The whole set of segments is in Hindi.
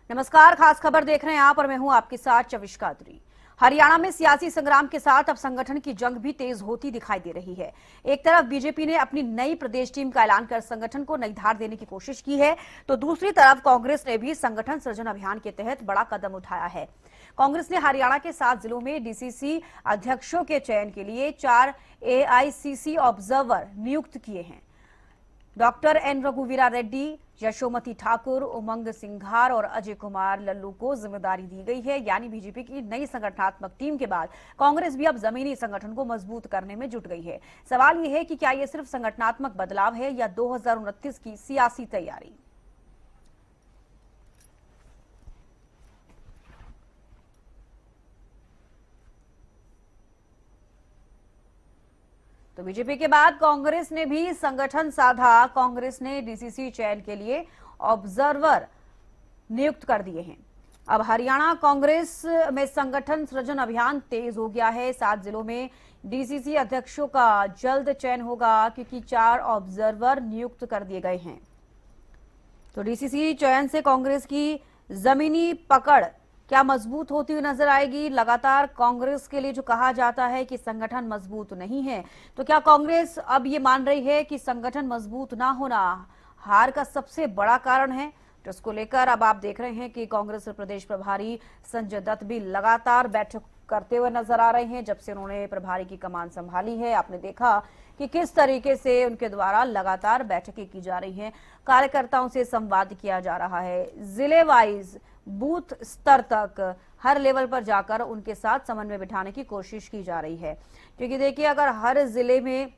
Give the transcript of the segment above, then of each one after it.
नमस्कार, खास खबर देख रहे हैं आप और मैं हूं आपके साथ चविश कादरी। हरियाणा में सियासी संग्राम के साथ अब संगठन की जंग भी तेज होती दिखाई दे रही है। एक तरफ बीजेपी ने अपनी नई प्रदेश टीम का ऐलान कर संगठन को नई धार देने की कोशिश की है, तो दूसरी तरफ कांग्रेस ने भी संगठन सृजन अभियान के तहत बड़ा कदम उठाया है। कांग्रेस ने हरियाणा के 7 जिलों में डीसीसी अध्यक्षों के चयन के लिए 4 एआईसीसी ऑब्जर्वर नियुक्त किए हैं। डॉक्टर एन रघुवीरा रेड्डी, यशोमती ठाकुर, उमंग सिंघार और अजय कुमार लल्लू को जिम्मेदारी दी गई है। यानी बीजेपी की नई संगठनात्मक टीम के बाद कांग्रेस भी अब जमीनी संगठन को मजबूत करने में जुट गई है। सवाल यह है कि क्या यह सिर्फ संगठनात्मक बदलाव है या 2029 की सियासी तैयारी। तो बीजेपी के बाद कांग्रेस ने भी संगठन साधा। कांग्रेस ने डीसीसी चयन के लिए ऑब्जर्वर नियुक्त कर दिए हैं। अब हरियाणा कांग्रेस में संगठन सृजन अभियान तेज हो गया है। 7 जिलों में डीसीसी अध्यक्षों का जल्द चयन होगा क्योंकि 4 ऑब्जर्वर नियुक्त कर दिए गए हैं। तो डीसीसी चयन से कांग्रेस की जमीनी पकड़ क्या मजबूत होती हुई नजर आएगी। लगातार कांग्रेस के लिए जो कहा जाता है कि संगठन मजबूत नहीं है, तो क्या कांग्रेस अब ये मान रही है कि संगठन मजबूत ना होना हार का सबसे बड़ा कारण है। तो इसको लेकर अब आप देख रहे हैं कि कांग्रेस प्रदेश प्रभारी संजय दत्त भी लगातार बैठक करते हुए नजर आ रहे हैं। जब से उन्होंने प्रभारी की कमान संभाली है, आपने देखा कि किस तरीके से उनके द्वारा लगातार बैठकें की जा रही हैं, कार्यकर्ताओं से संवाद किया जा रहा है। जिले वाइज बूथ स्तर तक हर लेवल पर जाकर उनके साथ समन्वय बिठाने की कोशिश की जा रही है। क्योंकि देखिए, अगर हर जिले में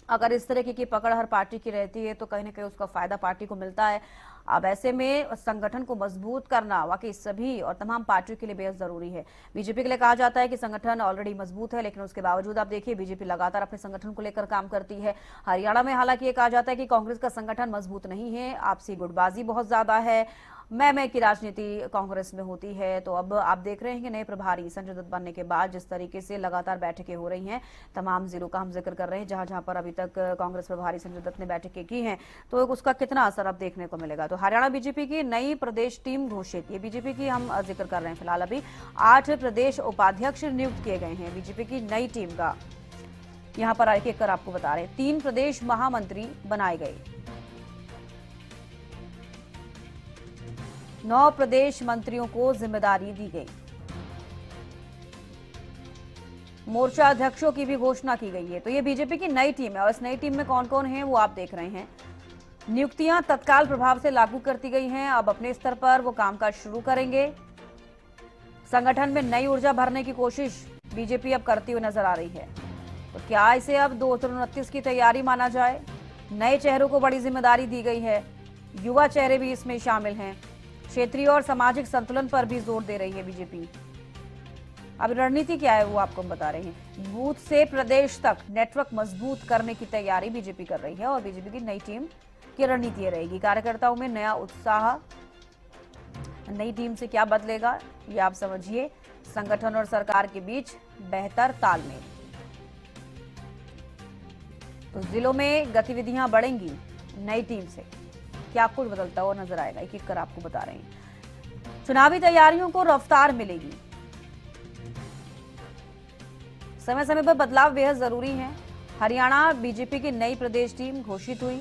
अगर इस तरह की पकड़ हर पार्टी की रहती है तो कहीं ना कहीं उसका फायदा पार्टी को मिलता है। अब ऐसे में संगठन को मजबूत करना वाकई सभी और तमाम पार्टियों के लिए बेहद जरूरी है। बीजेपी के लिए कहा जाता है कि संगठन ऑलरेडी मजबूत है, लेकिन उसके बावजूद आप देखिए बीजेपी लगातार अपने संगठन को लेकर काम करती है। हरियाणा में हालांकि ये कहा जाता है कि कांग्रेस का संगठन मजबूत नहीं है, आपसी गुटबाजी बहुत ज्यादा है, मैं की राजनीति कांग्रेस में होती है। तो अब आप देख रहे हैं कि नए प्रभारी संजय दत्त बनने के बाद जिस तरीके से लगातार बैठकें हो रही हैं, तमाम जिलों का हम जिक्र कर रहे हैं जहां जहां पर अभी तक कांग्रेस प्रभारी संजय दत्त ने बैठकें की हैं, तो उसका कितना असर अब देखने को मिलेगा। तो हरियाणा बीजेपी की नई प्रदेश टीम घोषित, ये बीजेपी की हम जिक्र कर रहे हैं फिलहाल। अभी 8 प्रदेश उपाध्यक्ष नियुक्त किए गए हैं बीजेपी की नई टीम का। यहां पर एक एक कर आपको बता रहे हैं, 3 प्रदेश महामंत्री बनाए गए, 9 प्रदेश मंत्रियों को जिम्मेदारी दी गई, मोर्चा अध्यक्षों की भी घोषणा की गई है। तो ये बीजेपी की नई टीम है और इस नई टीम में कौन कौन है वो आप देख रहे हैं। नियुक्तियां तत्काल प्रभाव से लागू करती गई हैं। अब अपने स्तर पर वो कामकाज शुरू करेंगे। संगठन में नई ऊर्जा भरने की कोशिश बीजेपी अब करती हुई नजर आ रही है। तो क्या इसे अब 2029 की तैयारी माना जाए। नए चेहरों को बड़ी जिम्मेदारी दी गई है, युवा चेहरे भी इसमें शामिल हैं। क्षेत्रीय और सामाजिक संतुलन पर भी जोर दे रही है बीजेपी। अब रणनीति क्या है वो आपको हम बता रहे हैं। बूथ से प्रदेश तक नेटवर्क मजबूत करने की तैयारी बीजेपी कर रही है और बीजेपी की नई टीम की रणनीति रहेगी। कार्यकर्ताओं में नया उत्साह, नई टीम से क्या बदलेगा ये आप समझिए। संगठन और सरकार के बीच बेहतर तालमेल, तो जिलों में गतिविधियां बढ़ेंगी नई टीम से, क्या कुछ बदलता हुआ नजर आएगा, एक एक कर आपको बता रहे हैं। चुनावी तैयारियों को रफ्तार मिलेगी, समय समय पर बदलाव बेहद जरूरी है। हरियाणा बीजेपी की नई प्रदेश टीम घोषित हुई,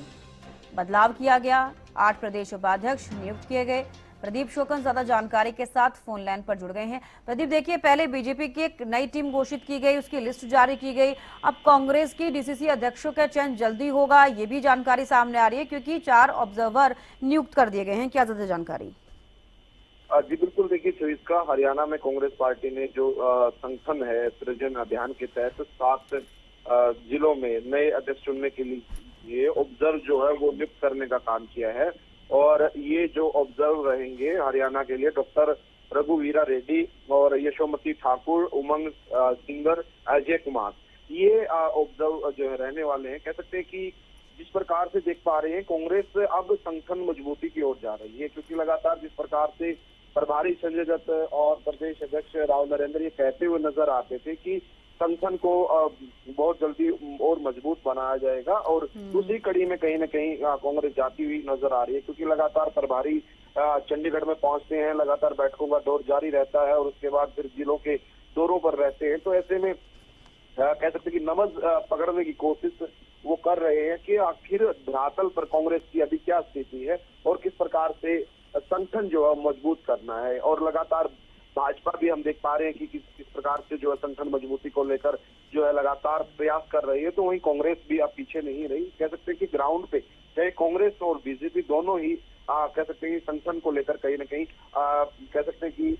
बदलाव किया गया, 8 प्रदेश उपाध्यक्ष नियुक्त किए गए। प्रदीप शोकन ज्यादा जानकारी के साथ फोन लाइन पर जुड़ गए हैं। प्रदीप, देखिए, पहले बीजेपी की एक नई टीम घोषित की गई, उसकी लिस्ट जारी की गई, अब कांग्रेस की डीसीसी अध्यक्षों का चयन जल्दी होगा, ये भी जानकारी सामने आ रही है क्योंकि 4 ऑब्जर्वर नियुक्त कर दिए गए हैं। क्या ज्यादा जानकारी? जी बिल्कुल, देखिए इसका हरियाणा में कांग्रेस पार्टी ने जो संगठन है सृजन अभियान के तहत 7 जिलों में नए अध्यक्ष चुनने के लिए ऑब्जर्व जो है वो नियुक्त करने का काम किया है। और ये जो ऑब्जर्व रहेंगे हरियाणा के लिए डॉक्टर रघुवीरा रेड्डी और यशोमती ठाकुर, उमंग सिंगर, अजय कुमार, ये ऑब्जर्व जो है रहने वाले हैं। कह सकते हैं कि जिस प्रकार से देख पा रहे हैं कांग्रेस अब संगठन मजबूती की ओर जा रही है, क्योंकि लगातार जिस प्रकार से प्रभारी संजय दत्त और प्रदेश अध्यक्ष राव नरेंद्र ये कहते हुए नजर आते थे कि संगठन को बहुत जल्दी और मजबूत बनाया जाएगा, और दूसरी कड़ी में कहीं ना कहीं कांग्रेस जाती हुई नजर आ रही है, क्योंकि लगातार प्रभारी चंडीगढ़ में पहुंचते हैं, लगातार बैठकों का दौर जारी रहता है और उसके बाद फिर जिलों के दौरों पर रहते हैं। तो ऐसे में कह सकते हैं कि नमज पकड़ने की कोशिश वो कर रहे हैं कि आखिर धरातल पर कांग्रेस की अभी क्या स्थिति है और किस प्रकार से संगठन जो है मजबूत करना है। और लगातार भाजपा भी हम देख पा रहे हैं कि किस प्रकार से जो है संगठन मजबूती को लेकर जो है लगातार प्रयास कर रही है। तो वहीं कांग्रेस भी अब पीछे नहीं रही। कह सकते हैं कि ग्राउंड पे चाहे कांग्रेस और बीजेपी दोनों ही कह सकते हैं कि संगठन को लेकर कहीं ना कहीं कह सकते हैं कि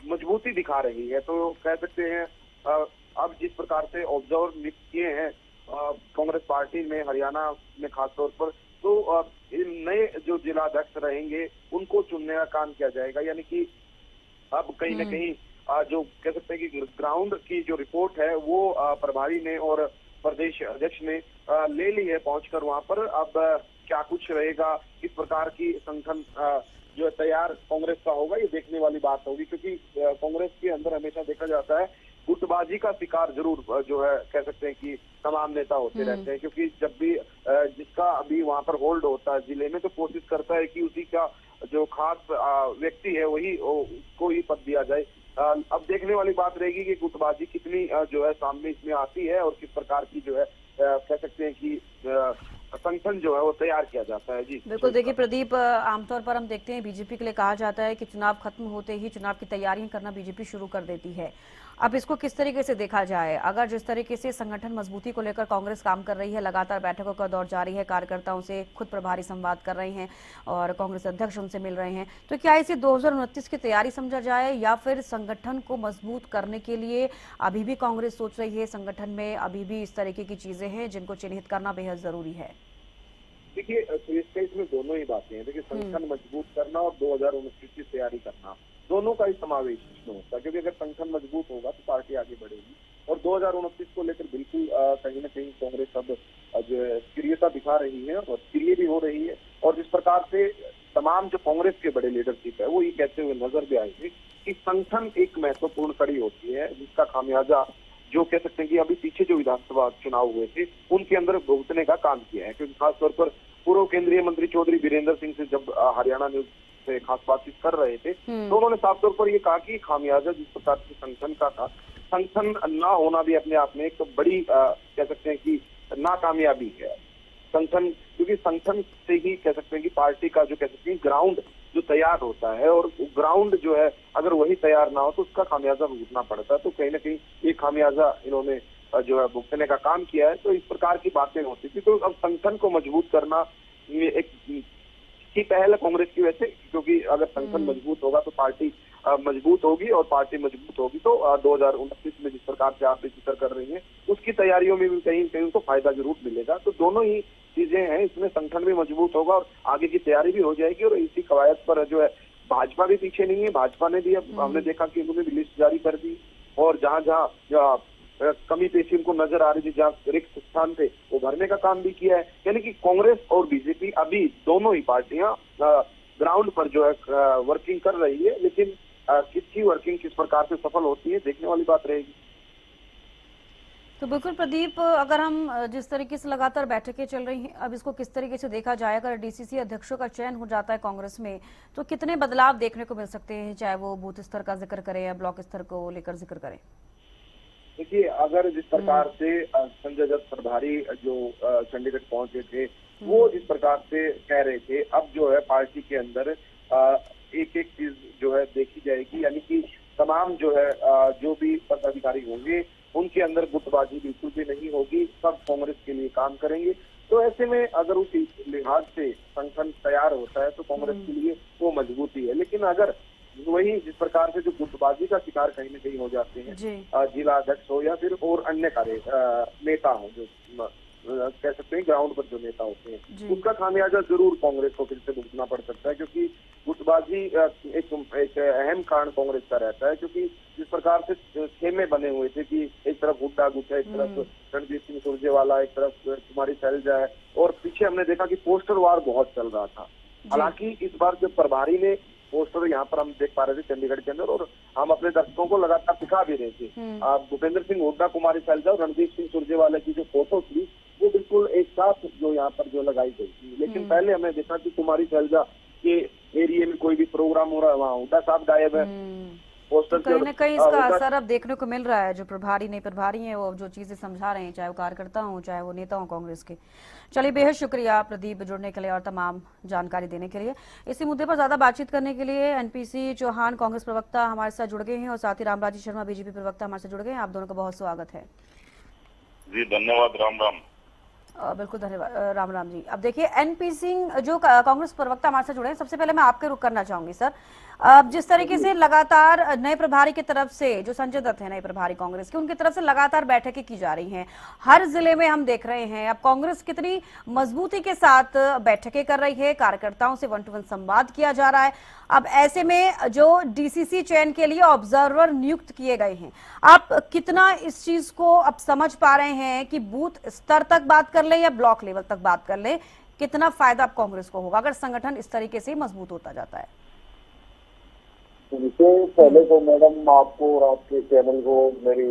मजबूती दिखा रही है। तो कह सकते हैं अब जिस प्रकार से ऑब्जर्वर नियुक्त किए हैं कांग्रेस पार्टी में हरियाणा में खासतौर पर, तो इन नए जो जिलाध्यक्ष रहेंगे उनको चुनने का काम किया जाएगा। यानी कि अब कहीं ना कहीं जो कह सकते हैं कि ग्राउंड की जो रिपोर्ट है वो प्रभारी ने और प्रदेश अध्यक्ष ने ले ली है पहुंचकर वहां पर। अब क्या कुछ रहेगा, किस प्रकार की संगठन जो है तैयार कांग्रेस का होगा, ये देखने वाली बात होगी। क्योंकि कांग्रेस के अंदर हमेशा देखा जाता है गुटबाजी का शिकार जरूर जो है कह सकते हैं कि तमाम नेता होते रहते हैं। क्योंकि जब भी जिसका अभी वहां पर होल्ड होता है जिले में, तो कोशिश करता है कि उसी का जो खास व्यक्ति है वही उसको ही पद दिया जाए। अब देखने वाली बात रहेगी कि गुटबाजी कितनी जो है सामने इसमें आती है और किस प्रकार की जो है कह सकते हैं कि संगठन जो है वो तैयार किया जाता है। जी बिल्कुल। देखिए प्रदीप, आमतौर पर हम देखते हैं बीजेपी के लिए कहा जाता है कि चुनाव खत्म होते ही चुनाव की तैयारियां करना बीजेपी शुरू कर देती है। अब इसको किस तरीके से देखा जाए? अगर जिस तरीके से संगठन मजबूती को लेकर कांग्रेस काम कर रही है, लगातार बैठकों का दौर जारी है, कार्यकर्ताओं से खुद प्रभारी संवाद कर रहे हैं और कांग्रेस अध्यक्ष उनसे मिल रहे हैं, तो क्या इसे 2029 की तैयारी समझा जाए या फिर संगठन को मजबूत करने के लिए अभी भी कांग्रेस सोच रही है संगठन में अभी भी इस तरीके की चीजें हैं जिनको चिन्हित करना बेहद जरूरी है? देखिए तो इसमें दोनों ही बातें हैं। देखिए संगठन मजबूत करना और 2029 की तैयारी करना, दोनों का ही समावेश इसमें होता है। क्योंकि अगर संगठन मजबूत होगा तो पार्टी आगे बढ़ेगी। और 2029 को लेकर बिल्कुल कहीं ना कहीं कांग्रेस अब जो है सक्रियता दिखा रही है और सक्रिय भी हो रही है। और जिस प्रकार से तमाम जो कांग्रेस के बड़े लीडरशिप है वो ये कहते हुए नजर भी आएंगे कि संगठन एक महत्वपूर्ण कड़ी होती है जिसका खामियाजा जो कह सकते हैं कि अभी पीछे जो विधानसभा चुनाव हुए थे उनके अंदर भुगतने का काम किया है। क्योंकि खासतौर पर पूर्व केंद्रीय मंत्री चौधरी बीरेंद्र सिंह से जब हरियाणा न्यूज से खास बातचीत कर रहे थे तो उन्होंने साफ तौर पर ये कहा कि खामियाजा जिस प्रकार से संगठन का था, संगठन ना होना भी अपने आप में एक तो बड़ी कह सकते हैं कि नाकामयाबी है। संगठन, क्योंकि संगठन से ही कह सकते हैं कि पार्टी का जो कह सकते हैं ग्राउंड जो तैयार होता है और ग्राउंड जो है अगर वही तैयार ना हो तो उसका खामियाजा भुगतना पड़ता है। तो कहीं ना कहीं ये खामियाजा इन्होंने जो है भुगतने का काम किया है। तो इस प्रकार की बातें होती थी। तो अब संगठन को मजबूत करना ये एक की पहल है कांग्रेस की वैसे, क्योंकि अगर संगठन मजबूत होगा तो पार्टी मजबूत होगी और पार्टी मजबूत होगी तो 2029 में जिस प्रकार से आप जिक्र कर रही हैं उसकी तैयारियों में भी कहीं कहीं उनको फायदा जरूर मिलेगा। तो दोनों ही चीजें हैं, इसमें संगठन भी मजबूत होगा और आगे की तैयारी भी हो जाएगी। और इसी कवायद पर जो है भाजपा भी पीछे नहीं है। भाजपा ने भी अब हमने देखा कि उन्होंने भी लिस्ट जारी कर दी और जहां जहां कमी पेशी उनको नजर आ रही थी, जहाँ रिक्त स्थान थे वो भरने का काम भी किया है। यानी कि कांग्रेस और बीजेपी अभी दोनों ही पार्टियां ग्राउंड पर जो है वर्किंग कर रही है। लेकिन किसकी वर्किंग किस प्रकार से सफल होती है देखने वाली बात रहेगी। तो बिल्कुल प्रदीप, अगर हम जिस तरीके से लगातार बैठकें चल रही हैं, अब इसको किस तरीके से देखा जाए? अगर डीसीसी अध्यक्षों का चयन हो जाता है कांग्रेस में तो कितने बदलाव देखने को मिल सकते हैं, चाहे वो बूथ स्तर का जिक्र करें या ब्लॉक स्तर को लेकर जिक्र करें? देखिए अगर जिस प्रकार से संजय दत्त प्रभारी जो चंडीगढ़ पहुंचे थे वो जिस प्रकार से कह रहे थे, अब जो है पार्टी के अंदर एक एक चीज जो है देखी जाएगी। यानी कि तमाम जो है जो भी पदाधिकारी होंगे उनके अंदर गुटबाजी बिल्कुल भी नहीं होगी, सब कांग्रेस के लिए काम करेंगे। तो ऐसे में अगर उस लिहाज से संगठन तैयार होता है तो कांग्रेस के लिए वो मजबूती है। लेकिन अगर वही जिस प्रकार से जो गुटबाजी का शिकार कहीं न कहीं हो जाते हैं जिला अध्यक्ष हो या फिर और अन्य नेता हो, जो कह सकते हैं ग्राउंड पर जो नेता होते हैं, उसका खामियाजा जरूर कांग्रेस को फिर से भुगतना पड़ सकता है। क्योंकि गुटबाजी एक अहम कारण कांग्रेस का रहता है। क्योंकि जिस प्रकार से खेमे बने हुए थे कि एक तरफ हुड्डा गुट है, एक तरफ रणजीत सिंह सुरजेवाला, एक तरफ कुमारी शैलजा है और पीछे हमने देखा कि पोस्टर वार बहुत चल रहा था। हालांकि इस बार जो प्रभारी ने पोस्टर यहाँ पर हम देख पा रहे थे चंडीगढ़ के अंदर और हम अपने दर्शकों को लगातार दिखा भी रहे थे, भूपेंद्र सिंह हुड्डा, कुमारी शैलजा और रणदीप सिंह सुरजेवाला की जो फोटो थी वो बिल्कुल एक साथ जो यहाँ पर जो लगाई गई थी। लेकिन पहले हमने देखा कि कुमारी शैलजा के कोई भी प्रोग्राम हो रहा है वहाँ हुड्डा साहब गायब है। पोस्टर तो कहीं ना कहीं इसका हुड्डा- असर अब देखने को मिल रहा है। जो प्रभारी नहीं प्रभारी हैं वो जो चीजें समझा रहे हैं, चाहे वो कार्यकर्ता हों चाहे वो नेता हों कांग्रेस के। चलिए, बेहद शुक्रिया प्रदीप जुड़ने के लिए और तमाम जानकारी देने के लिए। इसी मुद्दे पर ज्यादा बातचीत करने के लिए एनपीसी चौहान कांग्रेस प्रवक्ता हमारे साथ जुड़ गए हैं और साथ ही रामराजी शर्मा बीजेपी प्रवक्ता हमारे साथ जुड़ गए हैं। आप दोनों का बहुत स्वागत है। जी धन्यवाद। राम राम। बिल्कुल धन्यवाद। राम राम जी। अब देखिए, एनपी सिंह जो कांग्रेस प्रवक्ता हमारे साथ जुड़े हैं, सबसे पहले मैं आपके रुख करना चाहूंगी सर। अब जिस तरीके से लगातार नए प्रभारी की तरफ से, जो संजय दत्त है नए प्रभारी कांग्रेस के, उनकी तरफ से लगातार बैठकें की जा रही हैं हर जिले में, हम देख रहे हैं अब कांग्रेस कितनी मजबूती के साथ बैठकें कर रही है, कार्यकर्ताओं से 1-to-1 संवाद किया जा रहा है। अब ऐसे में जो डीसीसी चयन के लिए ऑब्जर्वर नियुक्त किए गए हैं, आप कितना इस चीज को अब समझ पा रहे हैं कि बूथ स्तर तक बात कर लें या ब्लॉक लेवल तक बात कर लें, कितना फायदा अब कांग्रेस को होगा अगर संगठन इस तरीके से मजबूत होता जाता है? इससे पहले तो मैडम आपको और आपके चैनल को मेरी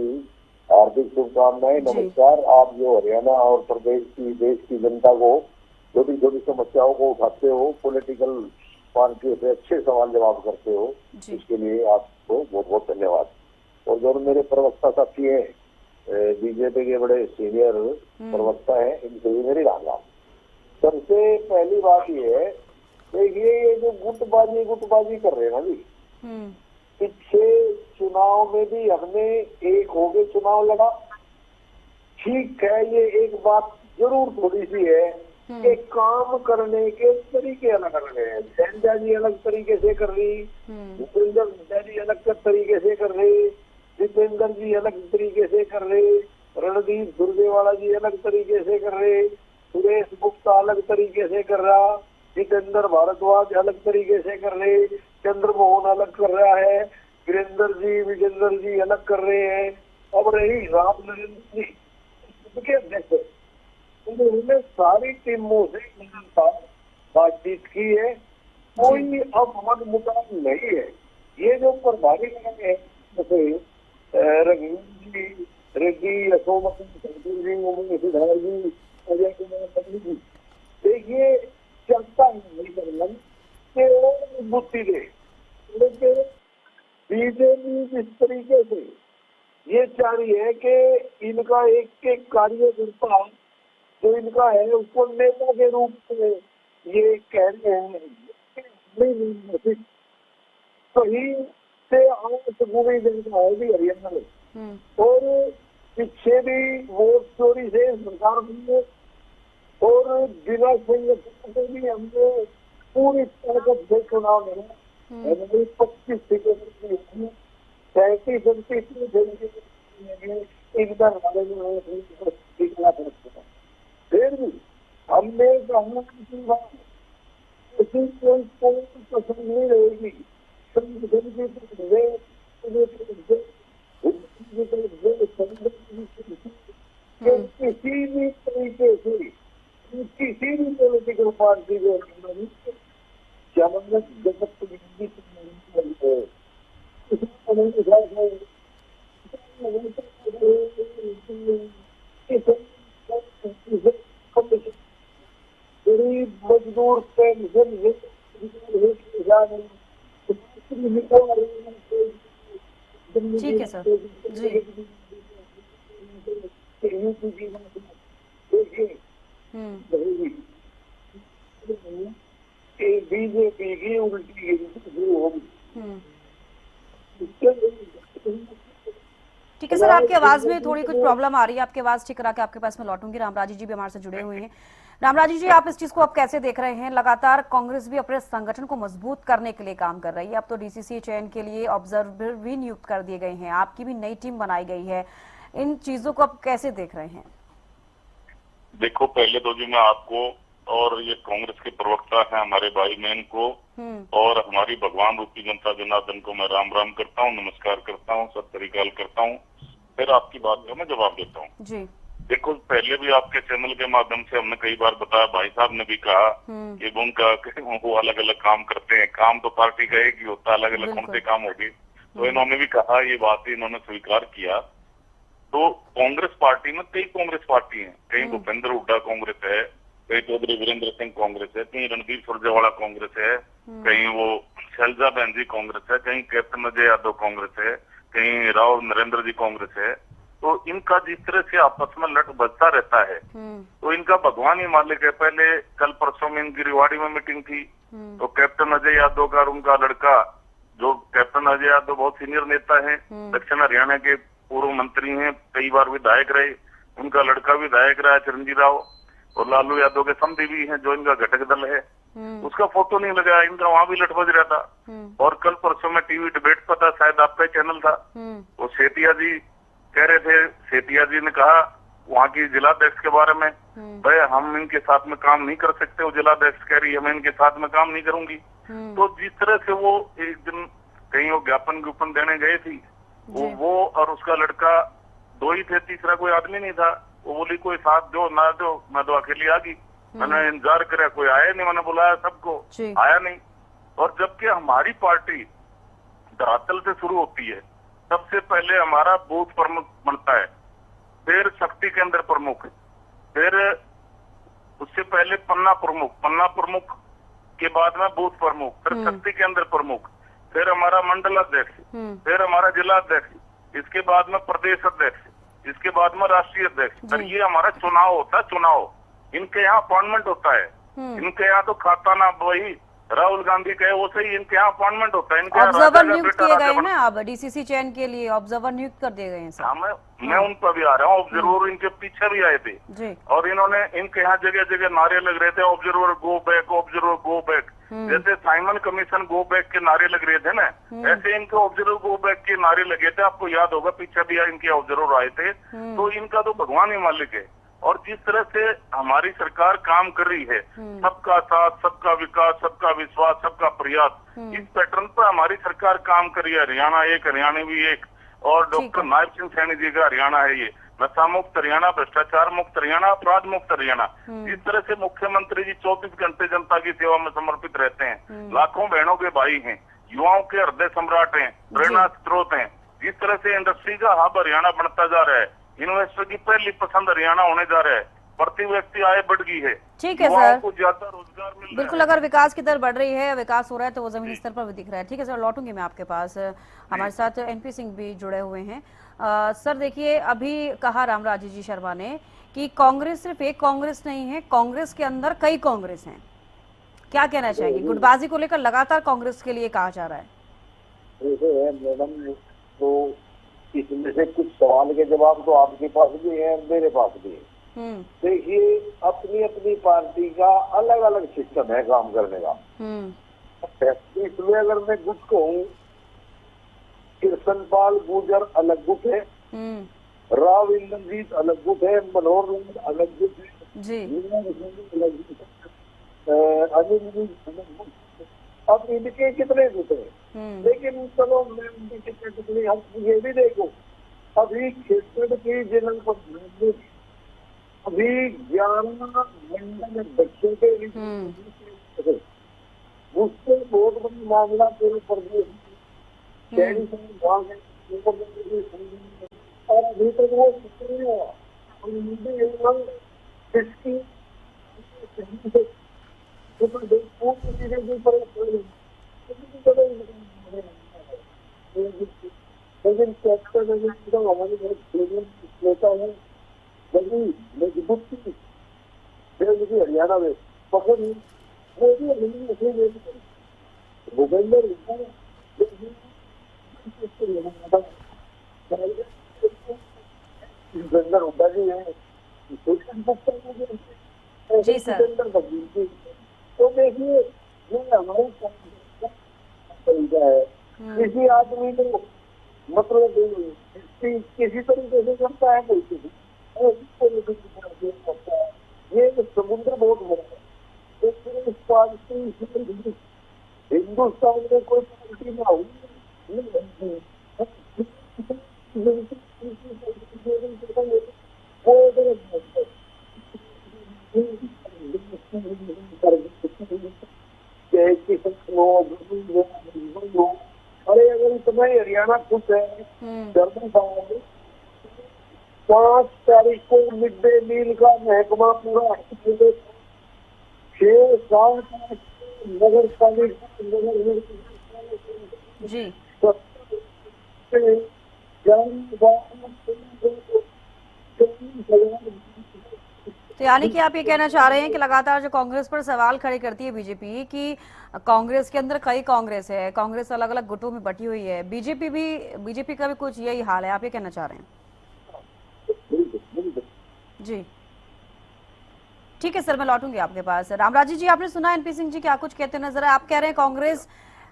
हार्दिक शुभकामनाएं। नमस्कार। आप जो हरियाणा और प्रदेश की, देश की जनता को छोटी छोटी समस्याओं को उठाते हो, पॉलिटिकल पार्टियों से अच्छे सवाल जवाब करते हो, इसके लिए आपको बहुत बहुत धन्यवाद। और जो मेरे प्रवक्ता साथी हैं, बीजेपी के बड़े सीनियर प्रवक्ता हैं, इनसे भी मेरी राम राम। सबसे पहली बात ये है, देखिए ये जो गुटबाजी कर रहे हैं ना जी, पिछले चुनाव में भी हमने एक होके चुनाव लड़ा, ठीक है। ये एक बात जरूर थोड़ी सी है कि काम करने के तरीके अलग अलग है। संजय जी अलग तरीके से कर रही, भूपेंद्र जी अलग तरीके से कर रहे, जितेंद्र जी अलग तरीके से कर रहे, रणदीप सुरजेवाला जी अलग तरीके से कर रहे, सुरेश गुप्ता अलग तरीके से कर रहा, जितेंद्र भारद्वाज अलग तरीके से कर रहे, चंद्रमोहन अलग कर रहा है, वीरेंद्र जी विजेंद्र जी अलग कर रहे हैं। अब रही राम नरेंद्र जी के अध्यक्ष, उन्होंने सारी टीमों से बातचीत की है, कोई अब मनमुटाव नहीं है। ये जो प्रभारी है जैसे रघुवीर जी, रेड्डी, अशोक सिंह, उमेश सिद्धार्थ जी, अजय कुमार पटेल जी, देखिए चलता नहीं करना के बुद्धि दे, लेकिन बीजेपी जिस तरीके से ये चाह रही है कि इनका एक एक कार्यकर्ता जो इनका है उसको नेता के रूप में ये कह रहे हैं, कहीं से आंख गुमी जनता है भी हरियाणा में। और पीछे भी वोट चोरी से सरकार बनी और बिना संगठन से भी हमने पूरी ताकत से चुनाव लड़ा। 25 सीटों पर 37-38 फिर भी हमने कहा कि कोई पसंद नहीं रहेगी संगठन की किसी भी तरीके से किसी भी पॉलिटिकल पार्टी को जमानत जगत गरीब मजदूर पेंशन ठीक है सर जी। बीजेपी की उल्टी ठीक है सर, आपकी आवाज में थोड़ी कुछ प्रॉब्लम आ रही है, आपकी आवाज ठीक करा के आपके पास में लौटूंगी। रामराजी जी भी हमारे से जुड़े हुए हैं। रामराजी जी, आप इस चीज को अब कैसे देख रहे हैं? लगातार कांग्रेस भी अपने संगठन को मजबूत करने के लिए काम कर रही है। अब तो डीसीसी चयन के लिए ऑब्जर्वर भी नियुक्त कर दिए गए हैं, आपकी भी नई टीम बनाई गई है, इन चीजों को आप कैसे देख रहे हैं? देखो, पहले तो जी मैं आपको और ये कांग्रेस के प्रवक्ता हैं हमारे भाई बहन को और हमारी भगवान रूपी जनता जनार्दन को मैं राम राम करता हूँ, नमस्कार करता हूँ, सत श्रीकाल करता हूँ। फिर आपकी बात का मैं जवाब देता हूँ जी। देखो, पहले भी आपके चैनल के माध्यम से हमने कई बार बताया, भाई साहब ने भी कहा कि उनका वो अलग अलग काम करते हैं, काम तो पार्टी का एक ही होता है, अलग अलग कौन से काम होगी। तो इन्होंने भी कहा, ये बात इन्होंने स्वीकार किया। तो कांग्रेस पार्टी में कई कांग्रेस पार्टी है, कहीं भूपेंद्र हुड्डा कांग्रेस है, कहीं चौधरी वीरेंद्र सिंह कांग्रेस है, कहीं रणदीप सुरजेवाला कांग्रेस है, कहीं वो शैलजा बहन जी कांग्रेस है, कहीं कैप्टन अजय यादव कांग्रेस है, कहीं राव नरेंद्र जी कांग्रेस है। तो इनका जिस तरह से आपस में लट बजता रहता है, तो इनका भगवान ही मालिक है। पहले कल परसों में इनकी रेवाड़ी में मीटिंग थी, तो कैप्टन अजय यादव का और उनका लड़का, जो कैप्टन अजय यादव बहुत सीनियर नेता है, दक्षिण हरियाणा के पूर्व मंत्री हैं, कई बार विधायक रहे, उनका लड़का विधायक रहा चिरंजीव राव, और लालू यादव के समधी भी हैं जो इनका घटक दल है, उसका फोटो नहीं लगाया, इनका वहां भी लट बज रहा था। और कल परसों में टीवी डिबेट पर था, शायद आपका ही चैनल था, वो सेठिया जी कह रहे थे, सेठिया जी ने कहा वहाँ की जिलाध्यक्ष के बारे में, भाई हम इनके साथ में काम नहीं कर सकते, वो जिलाध्यक्ष कह रही है मैं इनके साथ में काम नहीं करूंगी। तो जिस तरह से वो एक दिन कहीं वो ज्ञापन देने गए थी, वो और उसका लड़का दो ही थे, तीसरा कोई आदमी नहीं था। वो बोली कोई साथ दो ना दो, मैं तो अकेली आ गई, मैंने इंतजार करा, कोई आया नहीं, मैंने बुलाया सबको, आया नहीं। और जबकि हमारी पार्टी धरातल से शुरू होती है, सबसे पहले हमारा बूथ प्रमुख बनता है, फिर शक्ति केंद्र प्रमुख, फिर उससे पहले पन्ना प्रमुख के बाद में बूथ प्रमुख, फिर शक्ति केंद्र प्रमुख, फिर हमारा मंडल अध्यक्ष, फिर हमारा जिला अध्यक्ष, इसके बाद में प्रदेश अध्यक्ष, इसके बाद में राष्ट्रीय अध्यक्ष। और ये हमारा चुनाव होता है, चुनाव इनके यहाँ अपॉइंटमेंट होता है, इनके यहाँ तो खाता ना वही राहुल गांधी कहे वो सही, इनके यहाँ अपॉइंटमेंट होता है। इनके ऑब्जर्वर नियुक्त किए गए ना, अब डीसीसी चयन के लिए ऑब्जर्वर नियुक्त कर दिए गए हैं। हाँ, मैं उन पर भी आ रहा हूँ, ऑब्जर्वर इनके पीछे भी आए थे जी। और इन्होंने इनके यहाँ जगह जगह नारे लग रहे थे, observer go back, observer go back. जैसे साइमन कमीशन गो बैक के नारे लग रहे थे ना, ऐसे इनके ऑब्जर्वर गो बैक के नारे लगे थे। आपको याद होगा पीछे भी इनके ऑब्जर्वर आए थे। तो इनका तो भगवान ही मालिक है। और जिस तरह से हमारी सरकार काम कर रही है, सबका साथ, सबका विकास, सबका विश्वास, सबका प्रयास, इस पैटर्न पर हमारी सरकार काम कर रही है। हरियाणा एक, हरियाणवी एक, और डॉक्टर नायब सिंह सैनी जी का हरियाणा है ये, नशा मुक्त हरियाणा, भ्रष्टाचार मुक्त हरियाणा, अपराध मुक्त हरियाणा। इस तरह से मुख्यमंत्री जी 24 घंटे जनता की सेवा में समर्पित रहते हैं। लाखों बहनों के भाई हैं, युवाओं के हृदय सम्राट हैं, प्रेरणा स्रोत हैं। जिस तरह से इंडस्ट्री का हब हरियाणा बनता जा रहा है, इन्वेस्टर की पहली पसंद हरियाणा होने जा रहा है, प्रति व्यक्ति आय बढ़ गई है, ठीक है सर, को ज्यादा रोजगार मिल रहा है। बिल्कुल, अगर विकास की दर बढ़ रही है, विकास हो रहा है, तो वो जमीनी स्तर पर भी दिख रहा है। ठीक है सर, लौटूंगी मैं आपके पास। हमारे साथ एनपी सिंह भी जुड़े हुए हैं। सर देखिए, अभी कहा रामराजी जी शर्मा ने कि कांग्रेस सिर्फ एक कांग्रेस नहीं है, कांग्रेस के अंदर कई कांग्रेस हैं। क्या कहना चाहेंगे? गुटबाजी को लेकर लगातार कांग्रेस के लिए कहा जा रहा है। मैडम, तो इसमें से कुछ सवाल के जवाब तो आपके पास भी है, मेरे पास भी है। देखिए, अपनी अपनी पार्टी का अलग अलग सिस्टम है काम करने का। इसमें अगर मैं गुट कहूँ, कृष्णपाल गुर्जर अलग गुट है, राव इंद्रजीत अलग गुट है, मनोहर लाल अलग गुट है जी, अलग गुट है, अनिल जी अलग गुट है। अब इनके कितने गुट है? लेकिन चलो मैं उनकी कितनी, हम ये भी देखो, अभी क्षेत्र की जिन पर अभी 11 मंडल बच्चों के उससे बहुत बड़ा मामला पूरे प्रदेश और अभी तक वो नहीं हुआ। लेकिन हमारी बहुत लेता है मजबूती हरियाणा में पकड़ भूपेंद्र हुड्डा जी है, जी सर। तो देखिए, ये हमारे तरीका है। किसी आदमी को मतलब किसी तरीके से करता है, कोई किसी करता है। ये समुद्र बहुत बड़ा है। इस पार्टी हिंदुस्तान में कोई पार्टी ना हो, अरे अगर इतना ही हरियाणा खुश है, 5 तारीख को मिड डे मील का महकमा पूरा 6-7 नगर पालिका जी। तो यानी कि आप ये कहना चाह रहे हैं कि लगातार जो कांग्रेस पर सवाल खड़े करती है बीजेपी कि कांग्रेस के अंदर कई कांग्रेस है, कांग्रेस अलग अलग गुटों में बटी हुई है, बीजेपी का भी कुछ यही हाल है, आप ये कहना चाह रहे हैं? जी ठीक है सर, मैं लौटूंगी आपके पास। रामराजी जी, आपने सुना एनपी सिंह जी क्या कुछ कहते नजर आए? आप कह रहे हैं कांग्रेस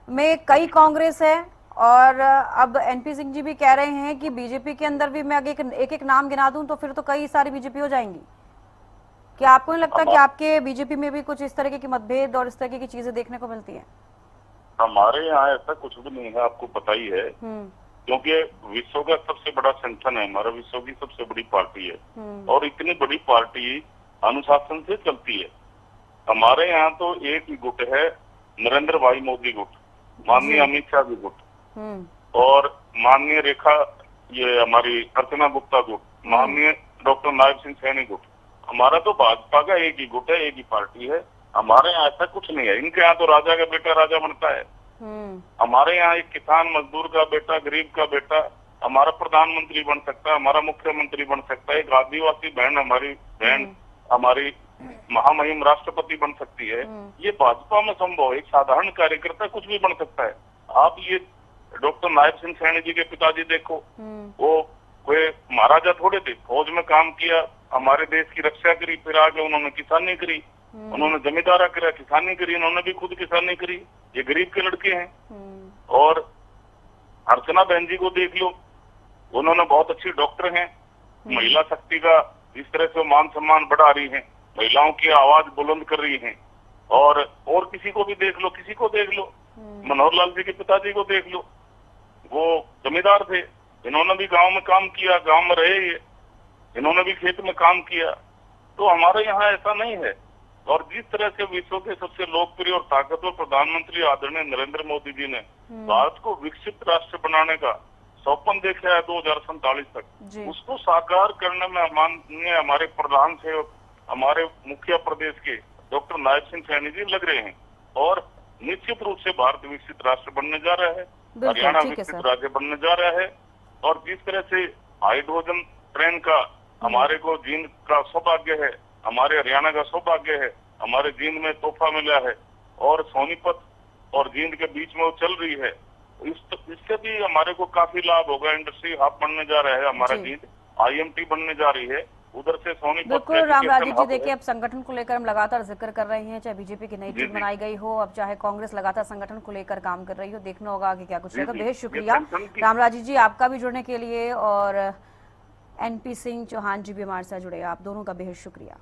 में कई कांग्रेस है और अब एनपी सिंह जी भी कह रहे हैं कि बीजेपी के अंदर भी मैं अगर एक नाम गिना दूं तो फिर तो कई सारी बीजेपी हो जाएंगी। क्या आपको नहीं लगता कि आपके बीजेपी में भी कुछ इस तरह की मतभेद और इस तरह की चीजें देखने को मिलती हैं? हमारे यहाँ ऐसा कुछ भी नहीं है, आपको पता ही है, क्योंकि विश्व का सबसे बड़ा संगठन है हमारा, विश्व की सबसे बड़ी पार्टी है और इतनी बड़ी पार्टी अनुशासन से चलती है। हमारे यहाँ तो एक ही गुट है, नरेंद्र भाई मोदी गुट, माननीय अमित शाह जी गुट और माननीय रेखा ये हमारी अर्चना गुप्ता गुट, माननीय डॉक्टर नायब सिंह सैनी गुट। हमारा तो भाजपा का एक ही गुट है, एक ही पार्टी है। हमारे यहाँ ऐसा कुछ नहीं है। इनके यहाँ तो राजा का बेटा राजा बनता है, हमारे यहाँ एक किसान मजदूर का बेटा, गरीब का बेटा हमारा प्रधानमंत्री बन सकता है, हमारा मुख्यमंत्री बन सकता है, एक आदिवासी बहन हमारी बहन हमारी महामहिम राष्ट्रपति बन सकती है। ये भाजपा में संभव है। एक साधारण कार्यकर्ता कुछ भी बन सकता है। आप ये डॉक्टर नायब सिंह सैनी जी के पिताजी देखो, वो कोई महाराजा थोड़े थे, फौज में काम किया, हमारे देश की रक्षा करी, फिर आगे उन्होंने किसानी करी, उन्होंने जमींदारा करा, किसानी करी, उन्होंने भी खुद किसानी करी। ये गरीब के लड़के हैं। और अर्चना बहन जी को देख लो, उन्होंने बहुत अच्छी डॉक्टर हैं, महिला शक्ति का जिस तरह से मान सम्मान बढ़ा रही हैं, महिलाओं की आवाज बुलंद कर रही हैं। और किसी को भी देख लो, किसी को देख लो, मनोहर लाल जी के पिताजी को देख लो, वो जमींदार थे, इन्होंने भी गांव में काम किया, गांव में रहे ये, इन्होंने भी खेत में काम किया। तो हमारे यहाँ ऐसा नहीं है। और जिस तरह से विश्व के सबसे लोकप्रिय और ताकतवर प्रधानमंत्री आदरणीय नरेंद्र मोदी जी ने भारत को विकसित राष्ट्र बनाने का स्वप्न देखा है 2047 तक, उसको साकार करने में माननीय हमारे प्रधान से हमारे मुखिया प्रदेश के डॉक्टर नायब सिंह सैनी जी लग रहे हैं। और निश्चित रूप से भारत विकसित राष्ट्र बनने जा रहा है, हरियाणा विकसित राज्य बनने जा रहा है। और जिस तरह से हाइड्रोजन ट्रेन का हमारे को जींद का सौभाग्य है, हमारे हरियाणा का सौभाग्य है, हमारे जींद में तोहफा मिला है और सोनीपत और जींद के बीच में वो चल रही है, इससे भी हमारे को काफी लाभ होगा। इंडस्ट्री हब बनने जा रहा है हमारा जींद, IMT बनने जा रही है, उधर से सोनीपत। बिल्कुल रामराजी जी, देखिए अब संगठन को लेकर हम लगातार जिक्र कर रहे हैं, चाहे बीजेपी की नई टीम बनाई गई हो, अब चाहे कांग्रेस लगातार संगठन को लेकर काम कर रही हो, देखना होगा आगे क्या कुछ रहेगा। बेहद शुक्रिया रामराजी जी आपका भी जुड़ने के लिए, और एनपी सिंह चौहान जी भी हमारे साथ जुड़े, आप दोनों का बेहद शुक्रिया।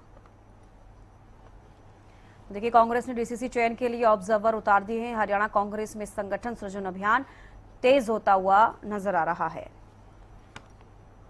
देखिए कांग्रेस ने डीसीसी चयन के लिए ऑब्जर्वर उतार दिए हैं। हरियाणा कांग्रेस में संगठन सृजन अभियान तेज होता हुआ नजर आ रहा है।